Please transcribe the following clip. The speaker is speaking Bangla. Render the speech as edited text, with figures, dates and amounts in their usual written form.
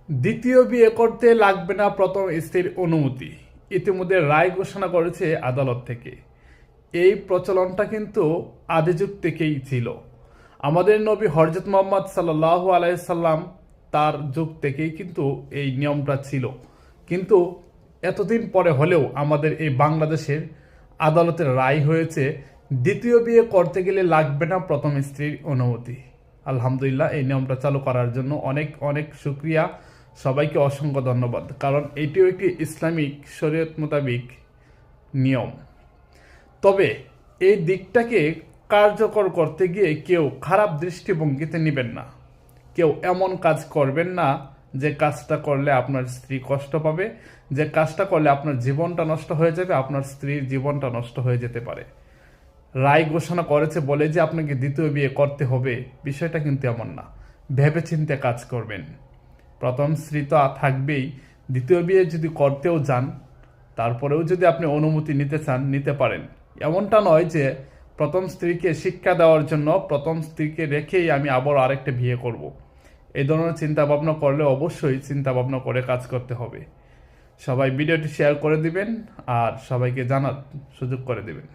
দ্বিতীয় বিয়ে করতে লাগবে না প্রথম স্ত্রীর অনুমতি, ইতিমধ্যে রায় ঘোষণা করেছে আদালত থেকে। এই প্রচলনটা কিন্তু আদি যুগ থেকেই ছিল। আমাদের নবী হযরত মুহাম্মদ সাল্লাল্লাহু আলাইহি সাল্লাম তার যুগ থেকেই কিন্তু এই নিয়মটা ছিল। কিন্তু এতদিন পরে হলেও আমাদের এই বাংলাদেশের আদালতের রায় হয়েছে দ্বিতীয় বিয়ে করতে গেলে লাগবে না প্রথম স্ত্রীর অনুমতি। আলহামদুলিল্লাহ, এই নিয়মটা চালু করার জন্য অনেক অনেক শুকরিয়া, সবাইকে অসংখ্য ধন্যবাদ। কারণ এটিও একটি ইসলামিক শরীয়ত মোতাবিক নিয়ম। তবে এই দিকটাকে কার্যকর করতে গিয়ে কেউ খারাপ দৃষ্টিভঙ্গিতে নেবেন না। কেউ এমন কাজ করবেন না যে কাজটা করলে আপনার স্ত্রী কষ্ট পাবে, যে কাজটা করলে আপনার জীবনটা নষ্ট হয়ে যাবে, আপনার স্ত্রীর জীবনটা নষ্ট হয়ে যেতে পারে। রায় ঘোষণা করেছে বলে যে আপনাকে দ্বিতীয় বিয়ে করতে হবে, বিষয়টা কিন্তু এমন না। ভেবেচিন্তে কাজ করবেন। প্রথম স্ত্রী তো থাকবেই, দ্বিতীয় বিয়ে যদি করতেও যান, তারপরেও যদি আপনি অনুমতি নিতে চান নিতে পারেন। এমনটা নয় যে প্রথম স্ত্রীকে শিক্ষা দেওয়ার জন্য প্রথম স্ত্রীকে রেখেই আমি আবার আরেকটা বিয়ে করব। এই ধরনের চিন্তা ভাবনা করলে অবশ্যই চিন্তা ভাবনা করে কাজ করতে হবে। সবাই ভিডিওটি শেয়ার করে দিবেন আর সবাইকে জানার সুযোগ করে দিবেন।